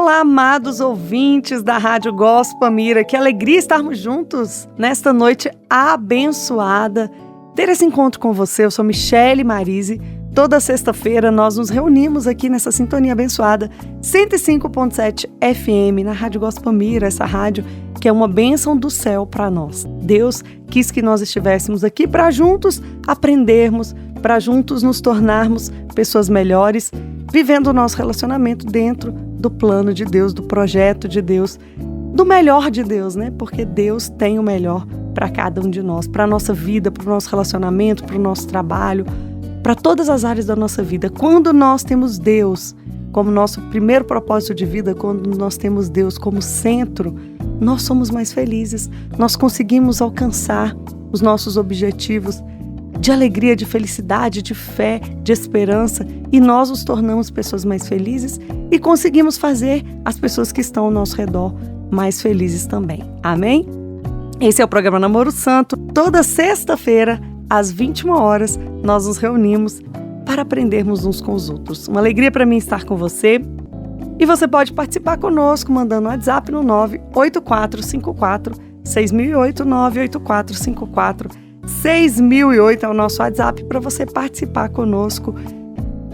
Olá, amados ouvintes da Rádio Gospel Mira, que alegria estarmos juntos nesta noite abençoada. Ter esse encontro com você, eu sou Michele Marise. Toda sexta-feira nós nos reunimos aqui nessa sintonia abençoada, 105.7 FM, na Rádio Gospel Mira, essa rádio que é uma bênção do céu para nós. Deus quis que nós estivéssemos aqui para juntos aprendermos, para juntos nos tornarmos pessoas melhores, vivendo o nosso relacionamento dentro do plano de Deus, do projeto de Deus, do melhor de Deus, né? Porque Deus tem o melhor para cada um de nós, para a nossa vida, para o nosso relacionamento, para o nosso trabalho, para todas as áreas da nossa vida. Quando nós temos Deus como nosso primeiro propósito de vida, quando nós temos Deus como centro, nós somos mais felizes, nós conseguimos alcançar os nossos objetivos de alegria, de felicidade, de fé, de esperança, e nós nos tornamos pessoas mais felizes e conseguimos fazer as pessoas que estão ao nosso redor mais felizes também. Amém? Esse é o programa Namoro Santo. Toda sexta-feira, às 21 horas, nós nos reunimos para aprendermos uns com os outros. Uma alegria para mim estar com você. E você pode participar conosco mandando um WhatsApp no 98454-6008, 98454-6008 é o nosso WhatsApp para você participar conosco,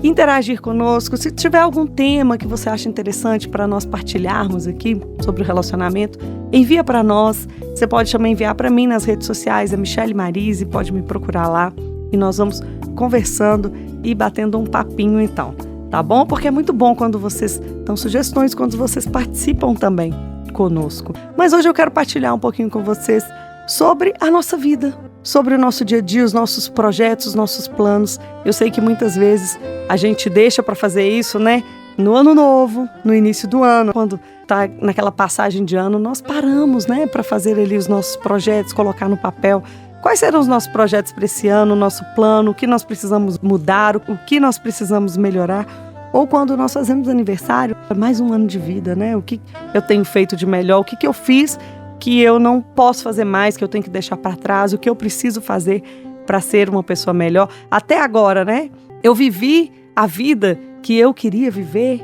interagir conosco. Se tiver algum tema que você acha interessante para nós partilharmos aqui sobre o relacionamento, envia para nós. Você pode também enviar para mim nas redes sociais, é Michele Marise, pode me procurar lá e nós vamos conversando e batendo um papinho então, tá bom? Porque é muito bom quando vocês dão sugestões, quando vocês participam também conosco. Mas hoje eu quero partilhar um pouquinho com vocês sobre a nossa vida, sobre o nosso dia a dia, os nossos projetos, os nossos planos. Eu sei que muitas vezes a gente deixa para fazer isso, né? No ano novo, no início do ano, quando tá naquela passagem de ano, nós paramos, né? Para fazer ali os nossos projetos, colocar no papel. Quais serão os nossos projetos para esse ano, o nosso plano, o que nós precisamos mudar, o que nós precisamos melhorar? Ou quando nós fazemos aniversário, mais um ano de vida, né? O que eu tenho feito de melhor, o que eu fiz que eu não posso fazer mais, que eu tenho que deixar para trás, o que eu preciso fazer para ser uma pessoa melhor. Até agora, né? Eu vivi a vida que eu queria viver,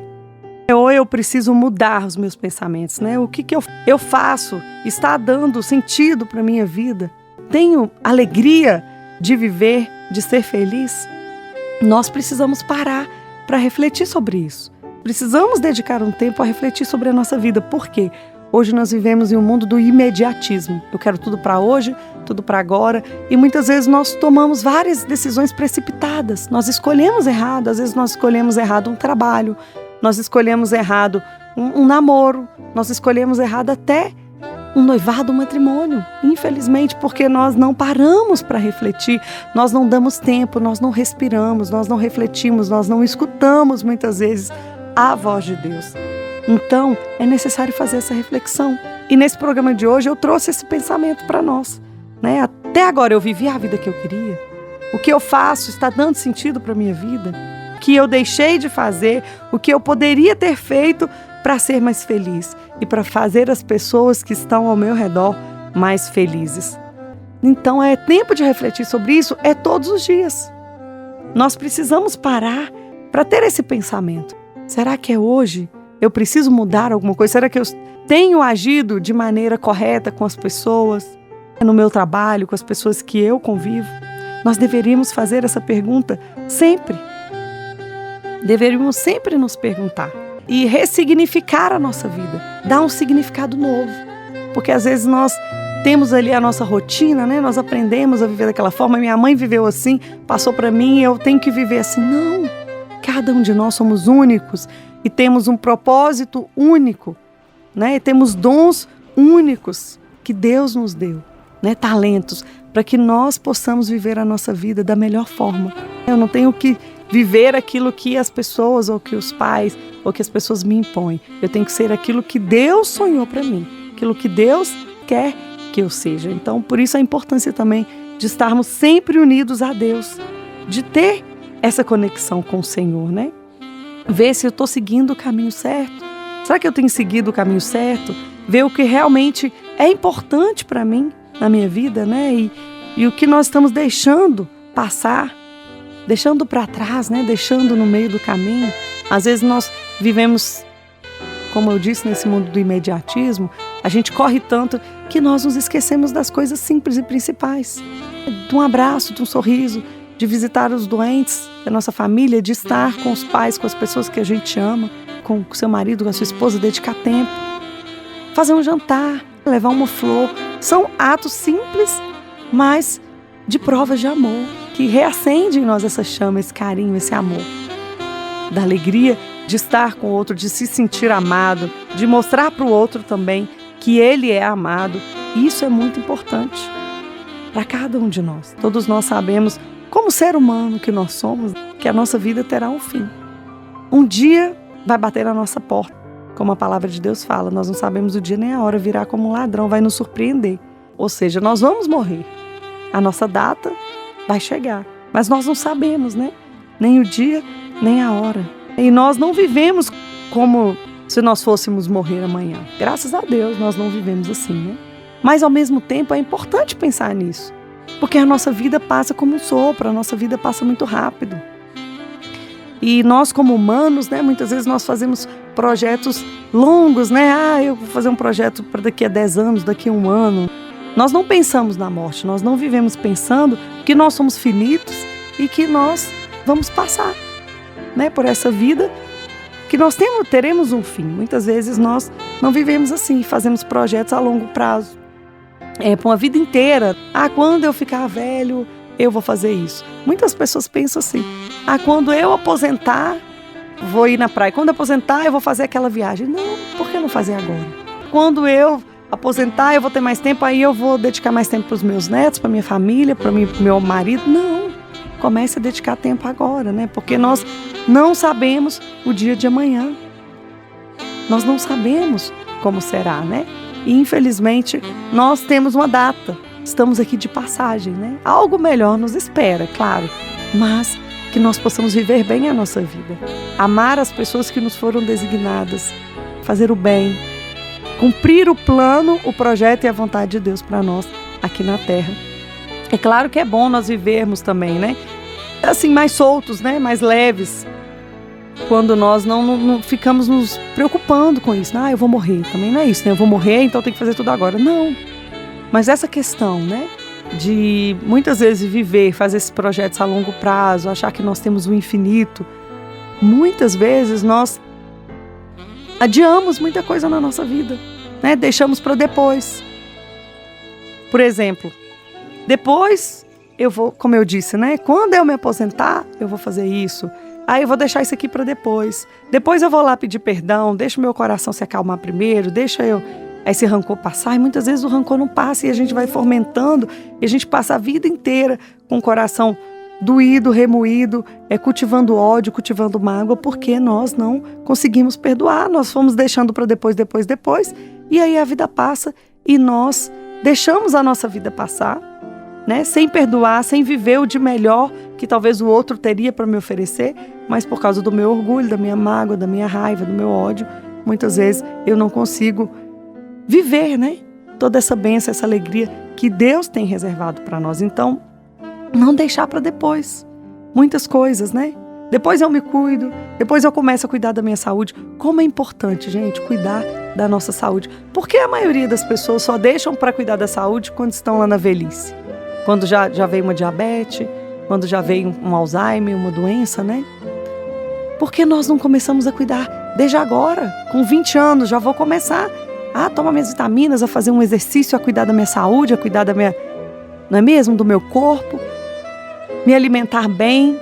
ou eu preciso mudar os meus pensamentos, né? O que eu faço está dando sentido para a minha vida? Tenho alegria de viver, de ser feliz? Nós precisamos parar para refletir sobre isso. Precisamos dedicar um tempo a refletir sobre a nossa vida. Por quê? Hoje nós vivemos em um mundo do imediatismo. Eu quero tudo para hoje, tudo para agora. E muitas vezes nós tomamos várias decisões precipitadas. Nós escolhemos errado. Às vezes nós escolhemos errado um trabalho. Nós escolhemos errado um namoro. Nós escolhemos errado até um noivado, um matrimônio. Infelizmente, porque nós não paramos para refletir. Nós não damos tempo, nós não respiramos, nós não refletimos, nós não escutamos muitas vezes a voz de Deus. Então, é necessário fazer essa reflexão. E nesse programa de hoje eu trouxe esse pensamento para nós, né? Até agora eu vivi a vida que eu queria. O que eu faço está dando sentido para a minha vida? O que eu deixei de fazer? O que eu poderia ter feito para ser mais feliz e para fazer as pessoas que estão ao meu redor mais felizes? Então é tempo de refletir sobre isso, é todos os dias. Nós precisamos parar para ter esse pensamento. Será que é hoje? Eu preciso mudar alguma coisa? Será que eu tenho agido de maneira correta com as pessoas, no meu trabalho, com as pessoas que eu convivo? Nós deveríamos fazer essa pergunta sempre. Deveríamos sempre nos perguntar e ressignificar a nossa vida, dar um significado novo. Porque às vezes nós temos ali a nossa rotina, né? Nós aprendemos a viver daquela forma. Minha mãe viveu assim, passou para mim, eu tenho que viver assim. Não, cada um de nós somos únicos e temos um propósito único, né? E temos dons únicos que Deus nos deu, né? Talentos, para que nós possamos viver a nossa vida da melhor forma. Eu não tenho que viver aquilo que as pessoas, ou que os pais, ou que as pessoas me impõem. Eu tenho que ser aquilo que Deus sonhou para mim, aquilo que Deus quer que eu seja. Então, por isso a importância também de estarmos sempre unidos a Deus, de ter essa conexão com o Senhor, né? Ver se eu estou seguindo o caminho certo. Será que eu tenho seguido o caminho certo? Ver o que realmente é importante para mim na minha vida, né? E o que nós estamos deixando passar, deixando para trás, né? Deixando no meio do caminho. Às vezes nós vivemos como eu disse, nesse mundo do imediatismo, a gente corre tanto que nós nos esquecemos das coisas simples e principais. De um abraço, de um sorriso, de visitar os doentes da nossa família, de estar com os pais, com as pessoas que a gente ama, com o seu marido, com a sua esposa, dedicar tempo. Fazer um jantar, levar uma flor. São atos simples, mas de provas de amor, que reacende em nós essa chama, esse carinho, esse amor. Da alegria de estar com o outro, de se sentir amado, de mostrar para o outro também que ele é amado. E isso é muito importante para cada um de nós. Todos nós sabemos, como ser humano que nós somos, que a nossa vida terá um fim. Um dia vai bater na nossa porta, como a palavra de Deus fala. Nós não sabemos o dia nem a hora, virá como um ladrão, vai nos surpreender. Ou seja, nós vamos morrer. A nossa data vai chegar, mas nós não sabemos, né? Nem o dia, nem a hora. E nós não vivemos como se nós fôssemos morrer amanhã. Graças a Deus, nós não vivemos assim, né? Mas, ao mesmo tempo, é importante pensar nisso. Porque a nossa vida passa como um sopro, a nossa vida passa muito rápido. E nós, como humanos, né, muitas vezes nós fazemos projetos longos, né? Eu vou fazer um projeto para daqui a 10 anos, daqui a 1 ano. Nós não pensamos na morte, nós não vivemos pensando que nós somos finitos e que nós vamos passar, né, por essa vida, que nós teremos um fim. Muitas vezes nós não vivemos assim, fazemos projetos a longo prazo, para uma vida inteira. Quando eu ficar velho, eu vou fazer isso. Muitas pessoas pensam assim, quando eu aposentar, vou ir na praia. Quando eu aposentar, eu vou fazer aquela viagem. Não, por que não fazer agora? Quando eu aposentar, eu vou ter mais tempo, aí eu vou dedicar mais tempo para os meus netos, para minha família, para o meu marido. Não, comece a dedicar tempo agora, né? Porque nós não sabemos o dia de amanhã. Nós não sabemos como será, né? E, infelizmente, nós temos uma data. Estamos aqui de passagem, né? Algo melhor nos espera, claro, mas que nós possamos viver bem a nossa vida. Amar as pessoas que nos foram designadas, fazer o bem, cumprir o plano, o projeto e a vontade de Deus para nós aqui na Terra. É claro que é bom nós vivermos também, né? Assim, mais soltos, né? Mais leves. Quando nós não ficamos nos preocupando com isso. Eu vou morrer. Também não é isso, né? Eu vou morrer, então tem que fazer tudo agora. Não. Mas essa questão, né? De muitas vezes viver, fazer esses projetos a longo prazo, achar que nós temos o infinito. Muitas vezes nós adiamos muita coisa na nossa vida, né? Deixamos para depois. Por exemplo, depois eu vou, como eu disse, né? Quando eu me aposentar, eu vou fazer isso. Eu vou deixar isso aqui para depois. Depois eu vou lá pedir perdão, deixa o meu coração se acalmar primeiro, deixa esse rancor passar. E muitas vezes o rancor não passa e a gente vai fomentando e a gente passa a vida inteira com o coração doído, remoído, cultivando ódio, cultivando mágoa, porque nós não conseguimos perdoar. Nós fomos deixando para depois, e aí a vida passa e nós deixamos a nossa vida passar, né? Sem perdoar, sem viver o de melhor que talvez o outro teria para me oferecer, mas por causa do meu orgulho, da minha mágoa, da minha raiva, do meu ódio, muitas vezes eu não consigo viver, né? Toda essa bênção, essa alegria que Deus tem reservado para nós. Então, não deixar para depois. Muitas coisas, né? Depois eu me cuido, depois eu começo a cuidar da minha saúde. Como é importante, gente, cuidar da nossa saúde. Porque a maioria das pessoas só deixam para cuidar da saúde quando estão lá na velhice. Quando já veio uma diabetes, quando já veio um Alzheimer, uma doença, né? Porque nós não começamos a cuidar desde agora? Com 20 anos já vou começar a tomar minhas vitaminas, a fazer um exercício, a cuidar da minha saúde, a cuidar da minha, não é mesmo? Do meu corpo. Me alimentar bem,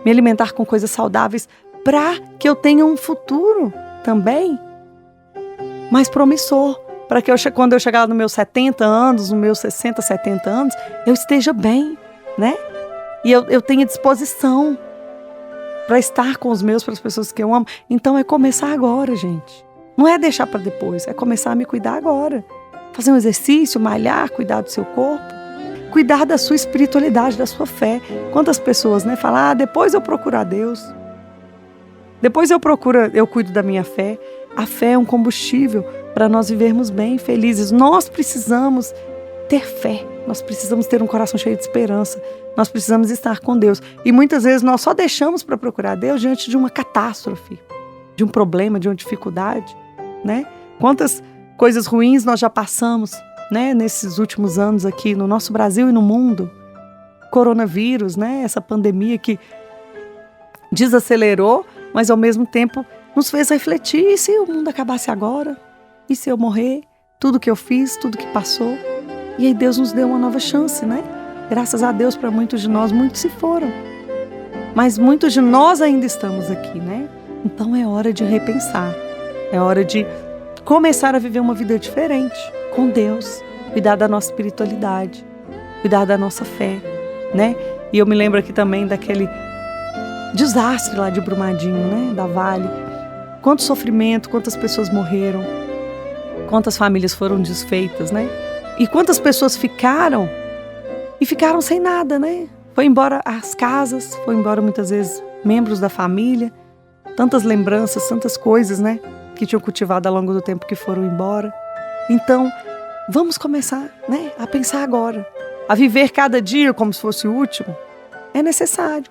me alimentar com coisas saudáveis para que eu tenha um futuro também mais promissor. Para que quando eu chegar nos meus 70 anos, nos meus 60, 70 anos, eu esteja bem, né? E eu tenha disposição para estar com os meus, para as pessoas que eu amo. Então é começar agora, gente. Não é deixar para depois, é começar a me cuidar agora. Fazer um exercício, malhar, cuidar do seu corpo. Cuidar da sua espiritualidade, da sua fé. Quantas pessoas, né, falam, depois eu procuro a Deus. Depois eu cuido da minha fé. A fé é um combustível para nós vivermos bem, felizes. Nós precisamos ter fé. Nós precisamos ter um coração cheio de esperança. Nós precisamos estar com Deus. E muitas vezes nós só deixamos para procurar Deus diante de uma catástrofe. de um problema, de uma dificuldade, né? Quantas coisas ruins nós já passamos, né, nesses últimos anos aqui no nosso Brasil e no mundo. Coronavírus, né, essa pandemia que desacelerou, mas ao mesmo tempo nos fez refletir: e se o mundo acabasse agora? E se eu morrer? Tudo que eu fiz, tudo que passou. E aí Deus nos deu uma nova chance, né? Graças a Deus, para muitos de nós, muitos se foram. Mas muitos de nós ainda estamos aqui, né? Então é hora de repensar. É hora de começar a viver uma vida diferente, com Deus. Cuidar da nossa espiritualidade, cuidar da nossa fé, né? E eu me lembro aqui também daquele desastre lá de Brumadinho, né? Da Vale. Quanto sofrimento, quantas pessoas morreram, quantas famílias foram desfeitas, né? E quantas pessoas ficaram sem nada, né? Foi embora as casas, foi embora muitas vezes membros da família, tantas lembranças, tantas coisas, né? Que tinham cultivado ao longo do tempo que foram embora. Então, vamos começar, né? A pensar agora, a viver cada dia como se fosse o último. É necessário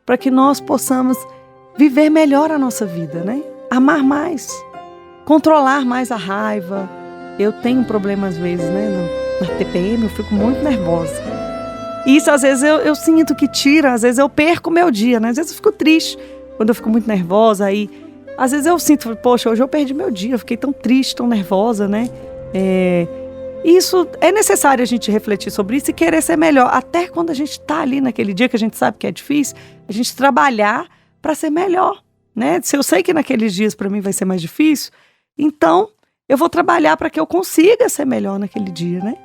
para que nós possamos viver melhor a nossa vida, né? Amar mais, controlar mais a raiva. Eu tenho um problema às vezes, né? Na TPM eu fico muito nervosa. E isso às vezes eu sinto que tira, às vezes eu perco o meu dia, né? Às vezes eu fico triste quando eu fico muito nervosa. Aí, às vezes eu sinto, poxa, hoje eu perdi meu dia, eu fiquei tão triste, tão nervosa, né? Isso é necessário a gente refletir sobre isso e querer ser melhor. Até quando a gente está ali naquele dia que a gente sabe que é difícil, a gente trabalhar para ser melhor, né? Se eu sei que naqueles dias para mim vai ser mais difícil, então eu vou trabalhar para que eu consiga ser melhor naquele dia, né?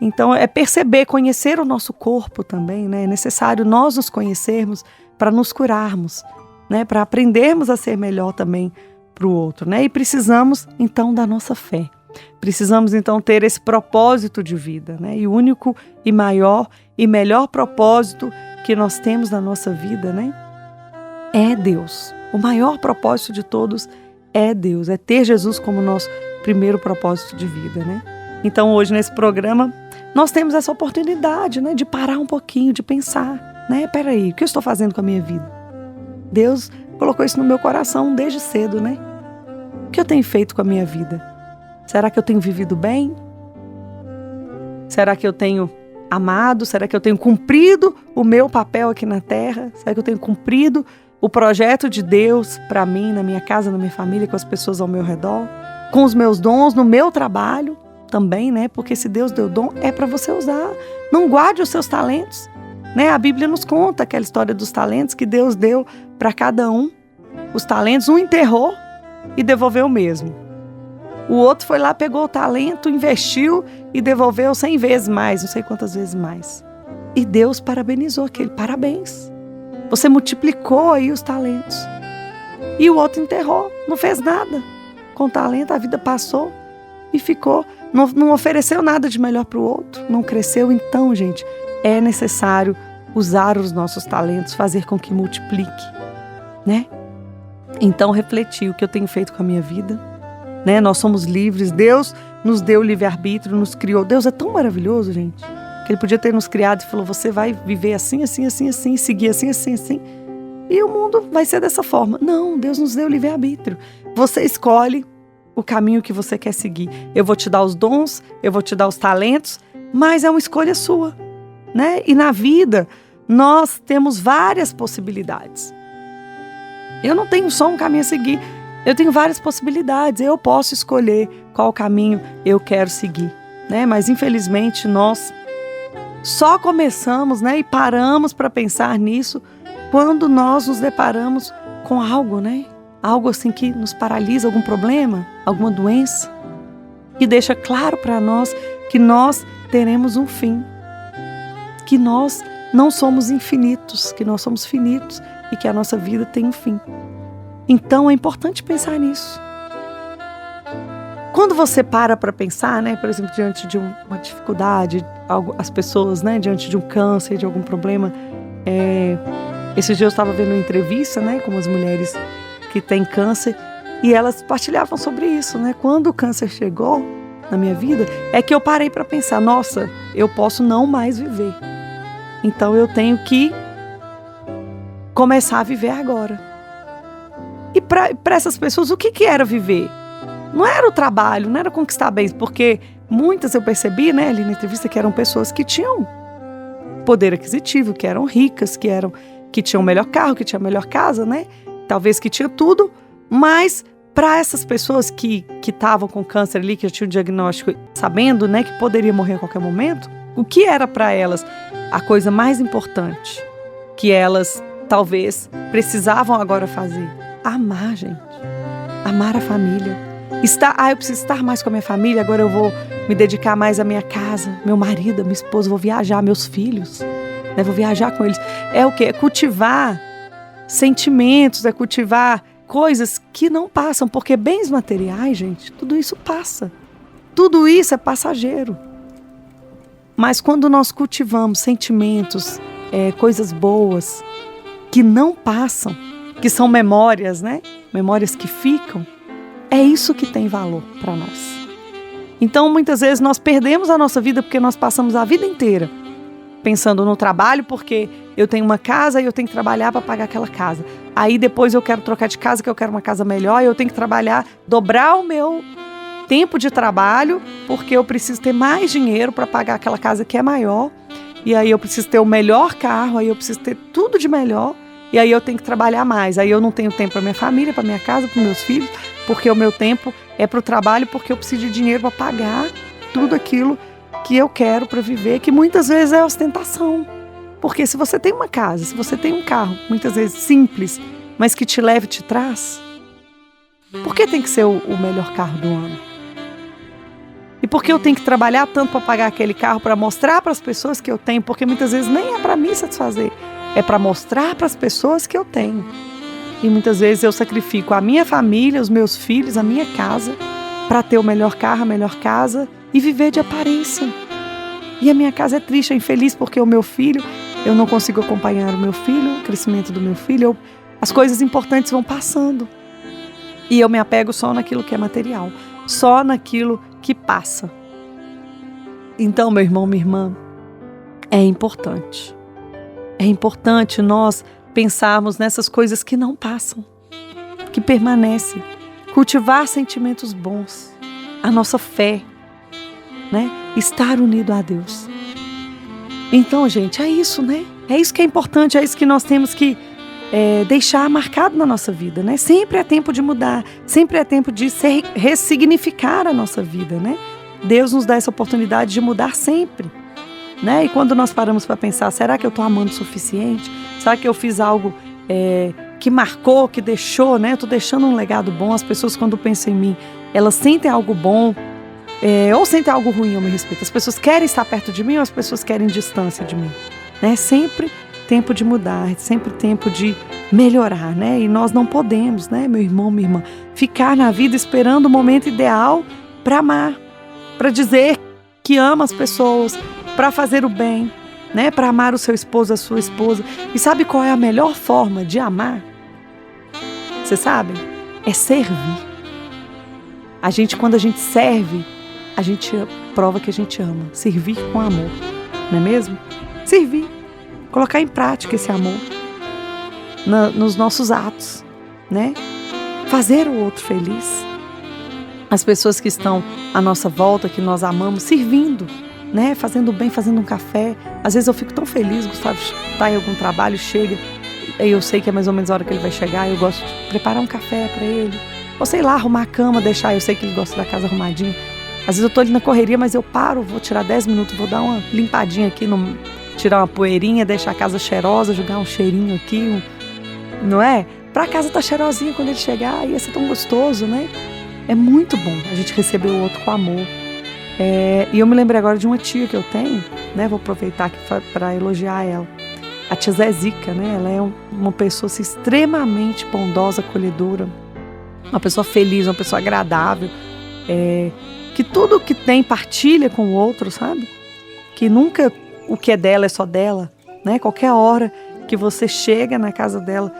Então é perceber, conhecer o nosso corpo também, né? É necessário nós nos conhecermos para nos curarmos, né? Para aprendermos a ser melhor também para o outro, né? E precisamos então da nossa fé. Precisamos então ter esse propósito de vida, né? E o único e maior e melhor propósito que nós temos na nossa vida, né? É Deus. O maior propósito de todos é Deus, é ter Jesus como nosso primeiro propósito de vida, né? Então hoje nesse programa nós temos essa oportunidade, né, de parar um pouquinho, de pensar, né? Peraí, o que eu estou fazendo com a minha vida? Deus colocou isso no meu coração desde cedo, né? O que eu tenho feito com a minha vida? Será que eu tenho vivido bem? Será que eu tenho amado? Será que eu tenho cumprido o meu papel aqui na terra? Será que eu tenho cumprido o projeto de Deus para mim, na minha casa, na minha família, com as pessoas ao meu redor? Com os meus dons, no meu trabalho também, né? Porque se Deus deu dom, é para você usar. Não guarde os seus talentos, né? A Bíblia nos conta aquela história dos talentos que Deus deu para cada um. Os talentos, um enterrou e devolveu o mesmo. O outro foi lá, pegou o talento, investiu e devolveu 100 vezes mais, não sei quantas vezes mais. E Deus parabenizou aquele, parabéns. Você multiplicou aí os talentos. E o outro enterrou, não fez nada. Com o talento, a vida passou e ficou. Não ofereceu nada de melhor para o outro, não cresceu. Então, gente, é necessário usar os nossos talentos, fazer com que multiplique, né? Então, refletir o que eu tenho feito com a minha vida, né? Nós somos livres, Deus nos deu livre-arbítrio, nos criou. Deus é tão maravilhoso, gente, que Ele podia ter nos criado e falou: você vai viver assim, assim, assim, assim, seguir assim, assim, assim, e o mundo vai ser dessa forma. Não, Deus nos deu livre-arbítrio. Você escolhe o caminho que você quer seguir. Eu vou te dar os dons, eu vou te dar os talentos, mas é uma escolha sua, né? E na vida, nós temos várias possibilidades. Eu não tenho só um caminho a seguir, eu tenho várias possibilidades. Eu posso escolher qual caminho eu quero seguir, né? Mas infelizmente nós só começamos, né, e paramos para pensar nisso quando nós nos deparamos com algo, né? Algo assim que nos paralisa, algum problema, alguma doença, e deixa claro para nós que nós teremos um fim, que nós não somos infinitos, que nós somos finitos e que a nossa vida tem um fim. Então é importante pensar nisso. Quando você para pensar, né, por exemplo, diante de uma dificuldade, as pessoas, né, diante de um câncer, de algum problema, esses dias eu estava vendo uma entrevista, né, com as mulheres que têm câncer, e elas partilhavam sobre isso, né? Quando o câncer chegou na minha vida, é que eu parei para pensar: nossa, eu posso não mais viver. Então eu tenho que começar a viver agora. E para essas pessoas, o que era viver? Não era o trabalho, não era conquistar bens, porque muitas eu percebi, né, ali na entrevista, que eram pessoas que tinham poder aquisitivo, que eram ricas, que tinham o melhor carro, que tinham a melhor casa, né? Talvez que tinha tudo, mas para essas pessoas que estavam com câncer ali, que já tinham o diagnóstico, sabendo, né, que poderia morrer a qualquer momento, o que era para elas a coisa mais importante que elas talvez precisavam agora fazer? Amar, gente. Amar a família. Eu preciso estar mais com a minha família, agora eu vou me dedicar mais à minha casa, meu marido, minha esposa, vou viajar, meus filhos, né? Vou viajar com eles. É o quê? É cultivar sentimentos, é cultivar coisas que não passam, porque bens materiais, gente, tudo isso passa. Tudo isso é passageiro. Mas quando nós cultivamos sentimentos, coisas boas, que não passam, que são memórias, né? Memórias que ficam, é isso que tem valor para nós. Então, muitas vezes, nós perdemos a nossa vida porque nós passamos a vida inteira pensando no trabalho, porque eu tenho uma casa e eu tenho que trabalhar para pagar aquela casa. Aí depois eu quero trocar de casa, que eu quero uma casa melhor, e eu tenho que trabalhar, dobrar o meu tempo de trabalho, porque eu preciso ter mais dinheiro para pagar aquela casa que é maior, e aí eu preciso ter o melhor carro, aí eu preciso ter tudo de melhor, e aí eu tenho que trabalhar mais. Aí eu não tenho tempo para minha família, para minha casa, para meus filhos, porque o meu tempo é para o trabalho, porque eu preciso de dinheiro para pagar tudo aquilo que eu quero para viver, que muitas vezes é ostentação. Porque se você tem uma casa, se você tem um carro, muitas vezes simples, mas que te leva e te traz, por que tem que ser o melhor carro do ano? E por que eu tenho que trabalhar tanto para pagar aquele carro, para mostrar para as pessoas que eu tenho? Porque muitas vezes nem é para mim satisfazer, é para mostrar para as pessoas que eu tenho. E muitas vezes eu sacrifico a minha família, os meus filhos, a minha casa, para ter o melhor carro, a melhor casa e viver de aparência. E a minha casa é triste, é infeliz, porque o meu filho, eu não consigo acompanhar o meu filho, o crescimento do meu filho, as coisas importantes vão passando. E eu me apego só naquilo que é material, só naquilo que passa. Então, meu irmão, minha irmã, é importante. É importante nós pensarmos nessas coisas que não passam, que permanecem. Cultivar sentimentos bons, a nossa fé, né? Estar unido a Deus. Então, gente, é isso, né? É isso que é importante, é isso que nós temos que deixar marcado na nossa vida, né? Sempre é tempo de mudar, sempre é tempo de ressignificar a nossa vida, né? Deus nos dá essa oportunidade de mudar sempre, né? E quando nós paramos para pensar, será que eu estou amando o suficiente? Será que eu fiz algo que marcou, que deixou, né? Eu estou deixando um legado bom. As pessoas, quando pensam em mim, elas sentem algo bom ou sentem algo ruim ao meu respeito. As pessoas querem estar perto de mim ou as pessoas querem distância de mim, né? Sempre tempo de mudar, sempre tempo de melhorar, né? E nós não podemos, né, meu irmão, minha irmã, ficar na vida esperando o momento ideal para amar, para dizer que ama as pessoas, para fazer o bem, né? Para amar o seu esposo, a sua esposa. E sabe qual é a melhor forma de amar? Vocês sabem? É servir. Quando a gente serve, a gente prova que a gente ama. Servir com amor, não é mesmo? Servir. Colocar em prática esse amor nos nossos atos, né? Fazer o outro feliz. As pessoas que estão à nossa volta, que nós amamos, servindo, né? Fazendo bem, fazendo um café. Às vezes eu fico tão feliz, Gustavo está em algum trabalho, chega, e eu sei que é mais ou menos a hora que ele vai chegar, eu gosto de preparar um café para ele. Ou sei lá, arrumar a cama, deixar, eu sei que ele gosta da casa arrumadinha. Às vezes eu tô ali na correria, mas eu paro, vou tirar 10 minutos, vou dar uma limpadinha aqui, tirar uma poeirinha, deixar a casa cheirosa, jogar um cheirinho aqui, não é? Pra casa tá cheirosinha quando ele chegar, ia ser tão gostoso, né? É muito bom a gente receber o outro com amor. E eu me lembrei agora de uma tia que eu tenho, né? Vou aproveitar aqui para elogiar ela. A tia Zezica, né? Ela é uma pessoa assim, extremamente bondosa, acolhedora, uma pessoa feliz, uma pessoa agradável, que tudo que tem partilha com o outro, sabe? Que nunca o que é dela é só dela, né? Qualquer hora que você chega na casa dela,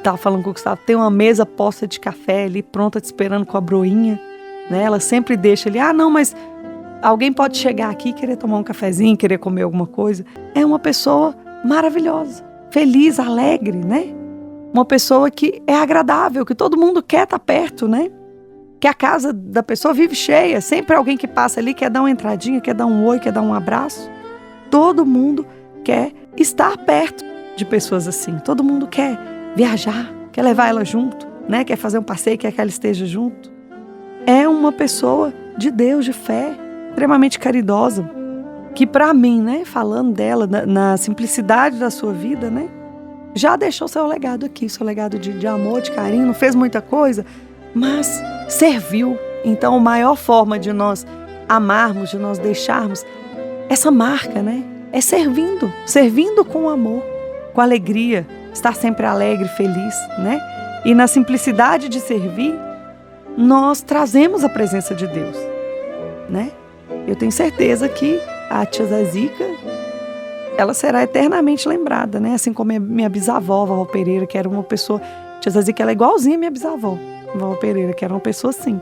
tava falando com o Gustavo, tem uma mesa posta de café ali, pronta te esperando com a broinha, né? Ela sempre deixa ali, não, mas alguém pode chegar aqui e querer tomar um cafezinho, querer comer alguma coisa. É uma pessoa maravilhosa, feliz, alegre, né? Uma pessoa que é agradável, que todo mundo quer estar perto, né? Que a casa da pessoa vive cheia. Sempre alguém que passa ali quer dar uma entradinha, quer dar um oi, quer dar um abraço. Todo mundo quer estar perto de pessoas assim. Todo mundo quer viajar, quer levar ela junto, né? Quer fazer um passeio, quer que ela esteja junto. É uma pessoa de Deus, de fé, extremamente caridosa. Que para mim, né? Falando dela, na simplicidade da sua vida, né? Já deixou seu legado aqui, seu legado de amor, de carinho, não fez muita coisa, mas serviu. Então, a maior forma de nós amarmos, de nós deixarmos essa marca, né? É servindo com amor, com alegria, estar sempre alegre, feliz, né? E na simplicidade de servir, nós trazemos a presença de Deus, né? Eu tenho certeza que a tia Zezica, ela será eternamente lembrada, né? Assim como minha bisavó, a vovó Pereira, que era uma pessoa... Tia Zezica, ela é igualzinha a minha bisavó, a vovó Pereira, que era uma pessoa assim.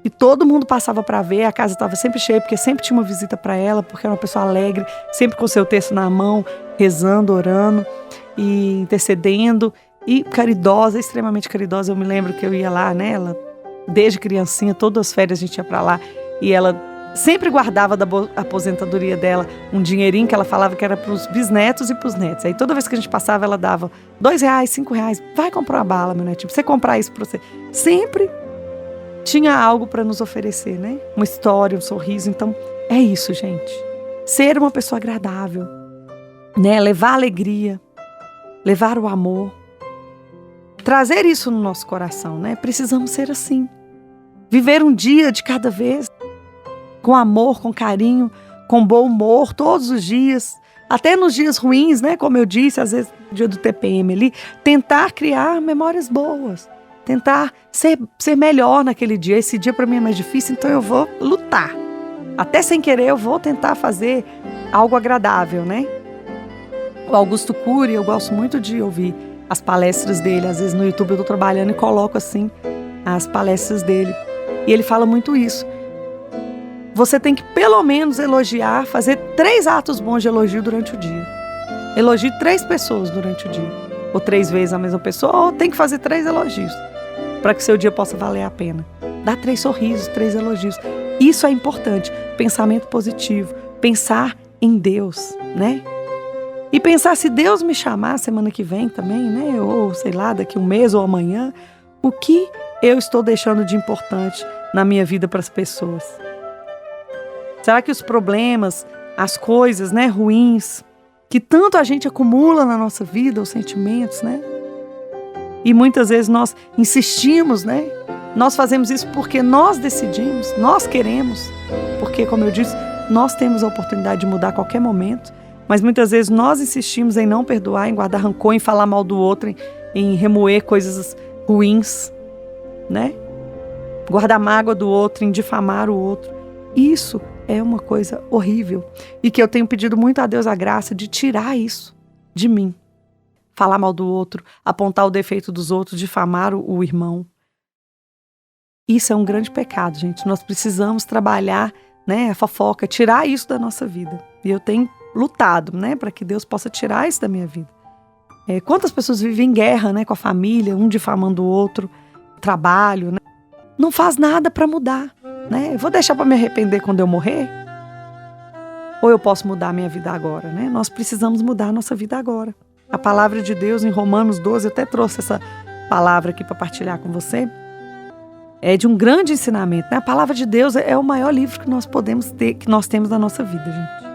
E todo mundo passava para ver, a casa estava sempre cheia, porque sempre tinha uma visita para ela, porque era uma pessoa alegre, sempre com seu texto na mão, rezando, orando e intercedendo. E caridosa, extremamente caridosa. Eu me lembro que eu ia lá, né? Ela, desde criancinha, todas as férias a gente ia para lá. E ela sempre guardava da aposentadoria dela um dinheirinho que ela falava que era para os bisnetos e para os netos. Aí toda vez que a gente passava, ela dava R$2, R$5. Vai comprar uma bala, meu netinho, pra você comprar isso para você. Sempre tinha algo para nos oferecer, né? Uma história, um sorriso. Então, é isso, gente. Ser uma pessoa agradável, né? Levar alegria, levar o amor. Trazer isso no nosso coração, né? Precisamos ser assim. Viver um dia de cada vez, com amor, com carinho, com bom humor, todos os dias. Até nos dias ruins, né? Como eu disse, às vezes no dia do TPM ali. Tentar criar memórias boas. Tentar ser melhor naquele dia. Esse dia para mim é mais difícil, então eu vou lutar. Até sem querer eu vou tentar fazer algo agradável, né? O Augusto Cury, eu gosto muito de ouvir as palestras dele. Às vezes no YouTube eu tô trabalhando e coloco assim as palestras dele. E ele fala muito isso. Você tem que pelo menos elogiar, fazer 3 atos bons de elogio durante o dia. Elogie 3 pessoas durante o dia. Ou 3 vezes a mesma pessoa, ou tem que fazer 3 elogios. Para que seu dia possa valer a pena. Dá 3 sorrisos, 3 elogios. Isso é importante. Pensamento positivo. Pensar em Deus, né? E pensar, se Deus me chamar semana que vem também, né? Ou sei lá, daqui um mês ou amanhã, o que eu estou deixando de importante na minha vida para as pessoas? Será que os problemas, as coisas, né, ruins, que tanto a gente acumula na nossa vida, os sentimentos, né? E muitas vezes nós insistimos, né? Nós fazemos isso porque nós decidimos, nós queremos. Porque, como eu disse, nós temos a oportunidade de mudar a qualquer momento. Mas muitas vezes nós insistimos em não perdoar, em guardar rancor, em falar mal do outro, em remoer coisas ruins, né? Guardar mágoa do outro, em difamar o outro. Isso é uma coisa horrível. E que eu tenho pedido muito a Deus a graça de tirar isso de mim. Falar mal do outro, apontar o defeito dos outros, difamar o irmão. Isso é um grande pecado, gente. Nós precisamos trabalhar, né, a fofoca, tirar isso da nossa vida. E eu tenho lutado, né, para que Deus possa tirar isso da minha vida. Quantas pessoas vivem em guerra, né, com a família, um difamando o outro, trabalho, né? Não faz nada para mudar, né? Eu vou deixar para me arrepender quando eu morrer? Ou eu posso mudar a minha vida agora, né? Nós precisamos mudar a nossa vida agora. A palavra de Deus em Romanos 12, eu até trouxe essa palavra aqui para partilhar com você, é de um grande ensinamento, né? A palavra de Deus é o maior livro que nós podemos ter, que nós temos na nossa vida, gente.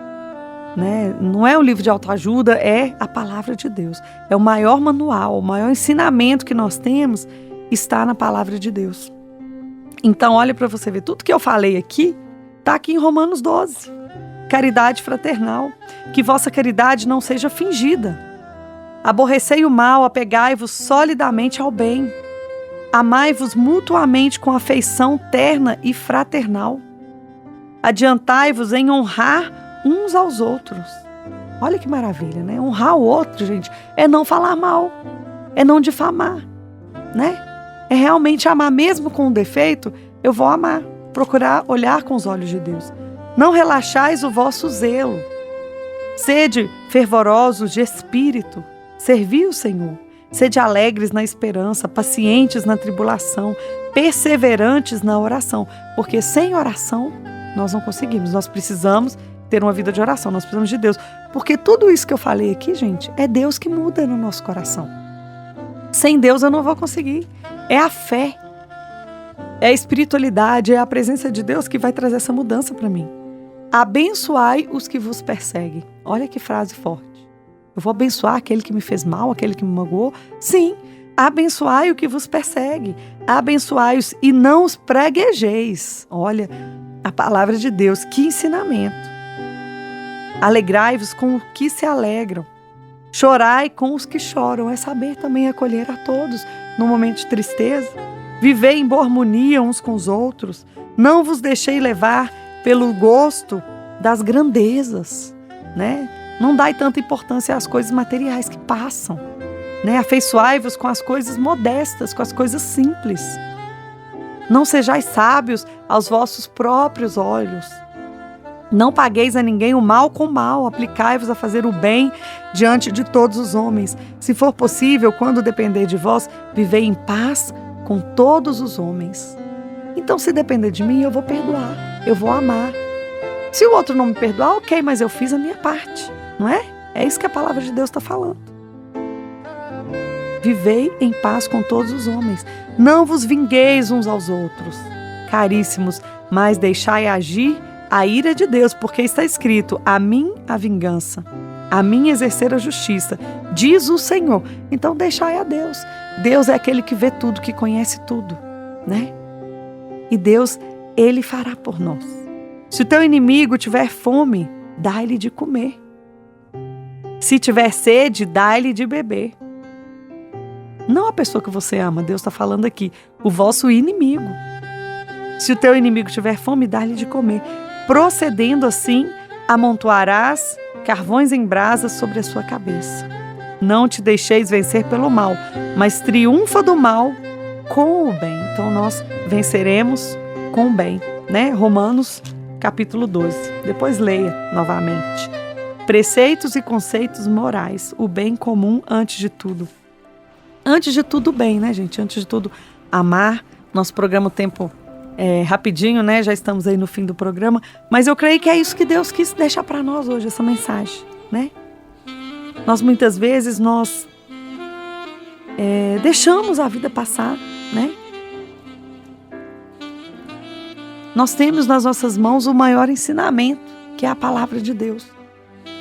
Né? Não é um livro de autoajuda, é a palavra de Deus. É o maior manual, o maior ensinamento que nós temos está na palavra de Deus. Então, olha para você ver, tudo que eu falei aqui está aqui em Romanos 12. Caridade fraternal, que vossa caridade não seja fingida. Aborrecei o mal, apegai-vos solidamente ao bem. Amai-vos mutuamente com afeição terna e fraternal. Adiantai-vos em honrar uns aos outros. Olha que maravilha, né? Honrar o outro, gente, é não falar mal, é não difamar, né? É realmente amar, mesmo com um defeito, eu vou amar, procurar olhar com os olhos de Deus. Não relaxais o vosso zelo. Sede fervorosos de espírito, servi o Senhor. Sede alegres na esperança, pacientes na tribulação, perseverantes na oração, porque sem oração nós não conseguimos. Nós precisamos ter uma vida de oração, nós precisamos de Deus, porque tudo isso que eu falei aqui, gente, é Deus que muda no nosso coração. Sem Deus eu não vou conseguir. É a fé, é a espiritualidade, é a presença de Deus que vai trazer essa mudança para mim. Abençoai os que vos perseguem. Olha que frase forte. Eu vou abençoar aquele que me fez mal, aquele que me magoou? Sim, abençoai o que vos persegue. Abençoai-os e não os praguejeis. Olha, a palavra de Deus, que ensinamento. Alegrai-vos com os que se alegram. Chorai com os que choram. É saber também acolher a todos no momento de tristeza. Vivei em boa harmonia uns com os outros. Não vos deixei levar pelo gosto das grandezas, né? Não dai tanta importância às coisas materiais que passam, né? Afeiçoai-vos com as coisas modestas, com as coisas simples. Não sejais sábios aos vossos próprios olhos. Não pagueis a ninguém o mal com o mal. Aplicai-vos a fazer o bem diante de todos os homens. Se for possível, quando depender de vós, vivei em paz com todos os homens. Então, se depender de mim, eu vou perdoar, eu vou amar. Se o outro não me perdoar, ok, mas eu fiz a minha parte. Não é? É isso que a palavra de Deus está falando. Vivei em paz com todos os homens. Não vos vingueis uns aos outros, caríssimos, mas deixai agir a ira de Deus, porque está escrito: a mim a vingança, a mim exercer a justiça, diz o Senhor. Então deixai a Deus. Deus é aquele que vê tudo, que conhece tudo, né? E Deus, Ele fará por nós. Se o teu inimigo tiver fome, dá-lhe de comer. Se tiver sede, dá-lhe de beber. Não a pessoa que você ama, Deus está falando aqui, o vosso inimigo. Se o teu inimigo tiver fome, dá-lhe de comer. Procedendo assim, amontoarás carvões em brasas sobre a sua cabeça. Não te deixeis vencer pelo mal, mas triunfa do mal com o bem. Então nós venceremos com o bem, né? Romanos capítulo 12. Depois leia novamente. Preceitos e conceitos morais, o bem comum antes de tudo. Antes de tudo, bem, né, gente? Antes de tudo, amar. Nosso programa, o tempo é rapidinho, né? Já estamos aí no fim do programa. Mas eu creio que é isso que Deus quis deixar para nós hoje, essa mensagem, né? Muitas vezes, deixamos a vida passar, né? Nós temos nas nossas mãos o maior ensinamento, que é a palavra de Deus.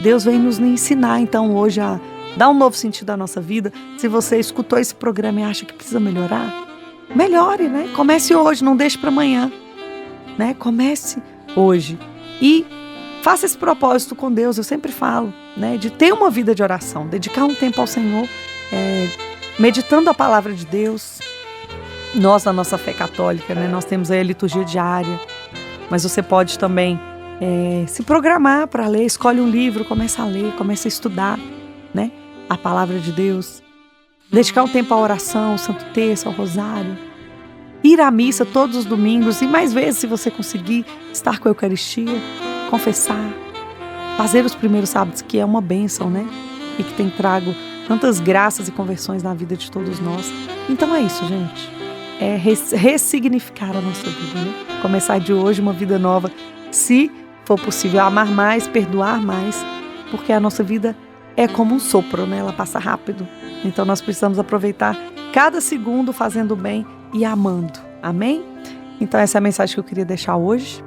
Deus vem nos ensinar, então, hoje a dar um novo sentido à nossa vida. Se você escutou esse programa e acha que precisa melhorar, melhore, né? Comece hoje, não deixe para amanhã, né? Comece hoje e faça esse propósito com Deus. Eu sempre falo, né? De ter uma vida de oração, dedicar um tempo ao Senhor, meditando a palavra de Deus. Nós, na nossa fé católica, né? Nós temos aí a liturgia diária, mas você pode também se programar para ler. Escolhe um livro, começa a ler, começa a estudar, né? A palavra de Deus. Dedicar um tempo à oração, ao Santo Terço, ao Rosário. Ir à missa todos os domingos e mais vezes, se você conseguir, estar com a Eucaristia, confessar, fazer os primeiros sábados, que é uma bênção, né? E que tem trago tantas graças e conversões na vida de todos nós. Então é isso, gente. É ressignificar a nossa vida, né? Começar de hoje uma vida nova, se for possível, amar mais, perdoar mais, porque a nossa vida é como um sopro, né? Ela passa rápido. Então nós precisamos aproveitar cada segundo fazendo bem e amando. Amém? Então essa é a mensagem que eu queria deixar hoje.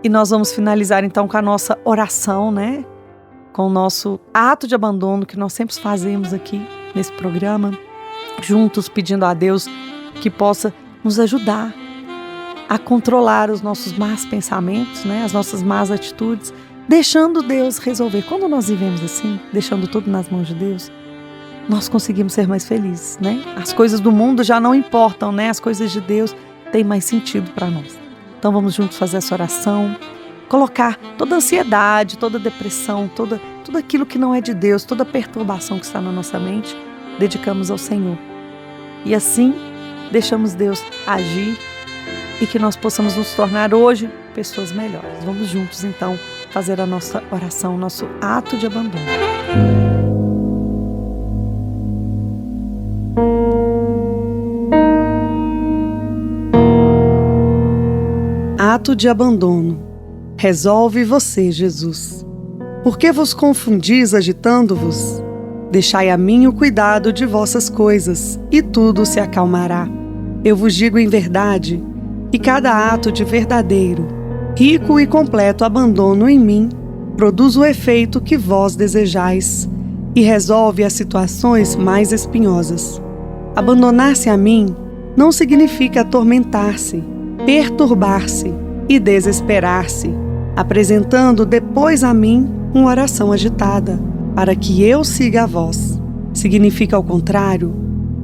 E nós vamos finalizar então com a nossa oração, né? Com o nosso ato de abandono que nós sempre fazemos aqui nesse programa, juntos pedindo a Deus que possa nos ajudar a controlar os nossos maus pensamentos, né? As nossas más atitudes, deixando Deus resolver. Quando nós vivemos assim, deixando tudo nas mãos de Deus, nós conseguimos ser mais felizes, né? As coisas do mundo já não importam, né? As coisas de Deus têm mais sentido para nós. Então vamos juntos fazer essa oração, colocar toda a ansiedade, toda a depressão, tudo aquilo que não é de Deus, toda a perturbação que está na nossa mente, dedicamos ao Senhor. E assim, deixamos Deus agir e que nós possamos nos tornar hoje pessoas melhores. Vamos juntos, então, fazer a nossa oração, o nosso ato de abandono. ato de abandono. Resolve você, Jesus. Por que vos confundis agitando-vos? Deixai a mim o cuidado de vossas coisas, e tudo se acalmará. Eu vos digo em verdade, que cada ato de verdadeiro, rico e completo abandono em mim, produz o efeito que vós desejais e resolve as situações mais espinhosas. Abandonar-se a mim não significa atormentar-se, perturbar-se e desesperar-se, apresentando depois a mim uma oração agitada, para que eu siga a vós. Significa, ao contrário,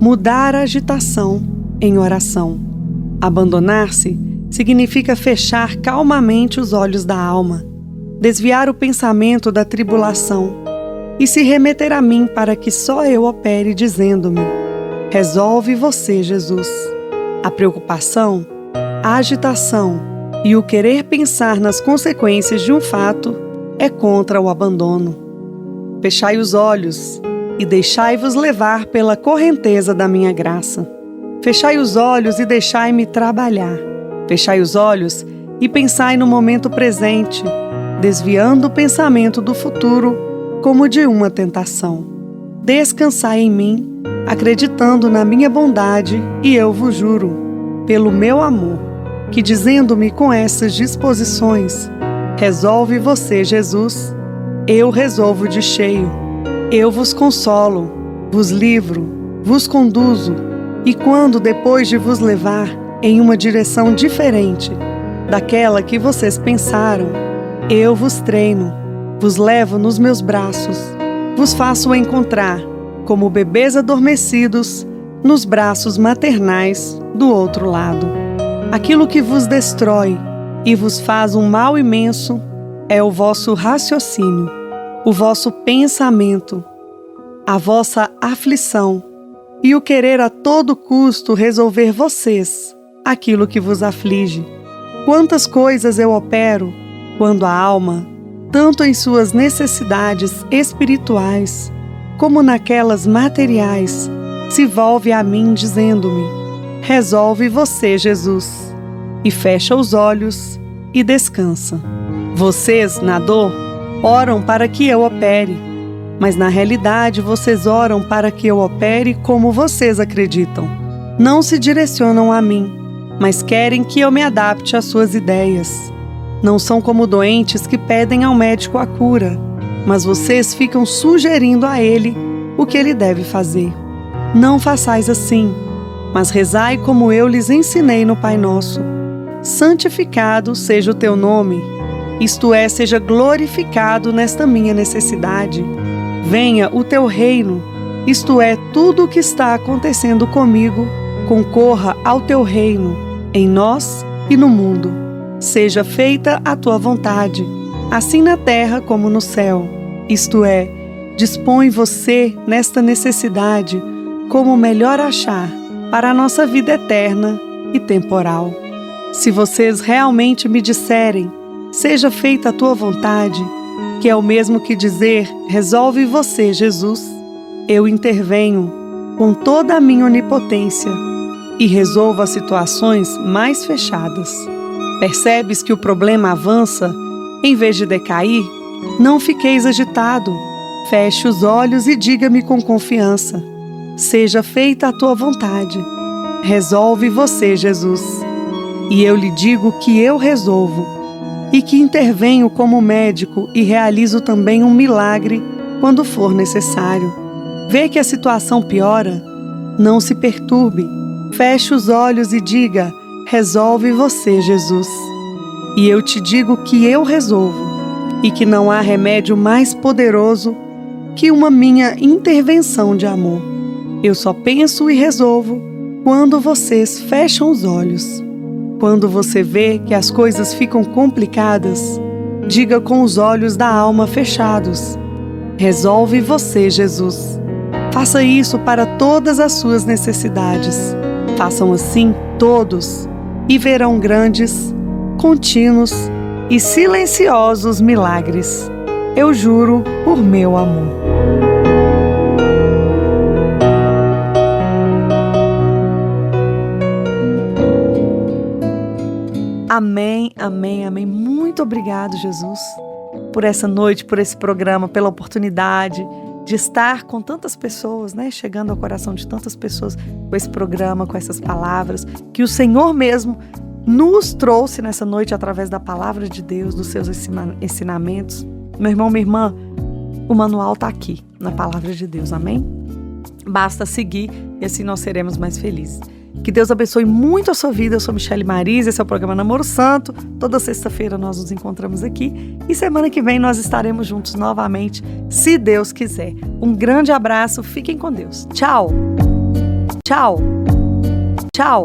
mudar a agitação em oração. Abandonar-se significa fechar calmamente os olhos da alma, desviar o pensamento da tribulação e se remeter a mim para que só eu opere, dizendo-me: resolve você, Jesus. A preocupação, a agitação e o querer pensar nas consequências de um fato é contra o abandono. Fechai os olhos e deixai-vos levar pela correnteza da minha graça. Fechai os olhos e deixai-me trabalhar. Fechai os olhos e pensai no momento presente, desviando o pensamento do futuro como de uma tentação. Descansai em mim, acreditando na minha bondade, e eu vos juro, pelo meu amor, que dizendo-me com essas disposições, resolve você, Jesus, eu resolvo de cheio. Eu vos consolo, vos livro, vos conduzo, e quando depois de vos levar em uma direção diferente daquela que vocês pensaram, eu vos treino, vos levo nos meus braços, vos faço encontrar, como bebês adormecidos, nos braços maternais do outro lado. Aquilo que vos destrói e vos faz um mal imenso é o vosso raciocínio, o vosso pensamento, a vossa aflição e o querer a todo custo resolver vocês aquilo que vos aflige. Quantas coisas eu opero quando a alma, tanto em suas necessidades espirituais como naquelas materiais, se volve a mim dizendo-me: resolve você, Jesus, e fecha os olhos e descansa. Vocês, na dor, oram para que eu opere, mas na realidade vocês oram para que eu opere como vocês acreditam. Não se direcionam a mim, mas querem que eu me adapte às suas ideias. Não são como doentes que pedem ao médico a cura, mas vocês ficam sugerindo a ele o que ele deve fazer. Não façais assim, mas rezai como eu lhes ensinei no Pai Nosso. Santificado seja o teu nome, isto é, seja glorificado nesta minha necessidade. Venha o teu reino, isto é, tudo o que está acontecendo comigo, concorra ao teu reino, em nós e no mundo. Seja feita a tua vontade, assim na terra como no céu. Isto é, dispõe você nesta necessidade como melhor achar para a nossa vida eterna e temporal. Se vocês realmente me disserem, seja feita a tua vontade, que é o mesmo que dizer, resolve você, Jesus, eu intervenho com toda a minha onipotência e resolvo as situações mais fechadas. Percebes que o problema avança em vez de decair? Não fiqueis agitado. Feche os olhos e diga-me com confiança: seja feita a tua vontade. Resolve você, Jesus. E eu lhe digo que eu resolvo, e que intervenho como médico e realizo também um milagre quando for necessário. Vê que a situação piora? Não se perturbe. Feche os olhos e diga: resolve você, Jesus. E eu te digo que eu resolvo, e que não há remédio mais poderoso que uma minha intervenção de amor. Eu só penso e resolvo quando vocês fecham os olhos. Quando você vê que as coisas ficam complicadas, diga com os olhos da alma fechados: resolve você, Jesus. Faça isso para todas as suas necessidades. Façam assim todos e verão grandes, contínuos e silenciosos milagres. Eu juro por meu amor. Amém, amém, amém. Muito obrigado, Jesus, por essa noite, por esse programa, pela oportunidade de estar com tantas pessoas, né? Chegando ao coração de tantas pessoas com esse programa, com essas palavras, que o Senhor mesmo nos trouxe nessa noite através da palavra de Deus, dos seus ensinamentos. Meu irmão, minha irmã, o manual está aqui, na palavra de Deus, amém? Basta seguir e assim nós seremos mais felizes. Que Deus abençoe muito a sua vida. Eu sou Michele Marisa, esse é o programa Namoro Santo. Toda sexta-feira nós nos encontramos aqui e semana que vem nós estaremos juntos novamente, se Deus quiser. Um grande abraço, fiquem com Deus. Tchau! Tchau! Tchau!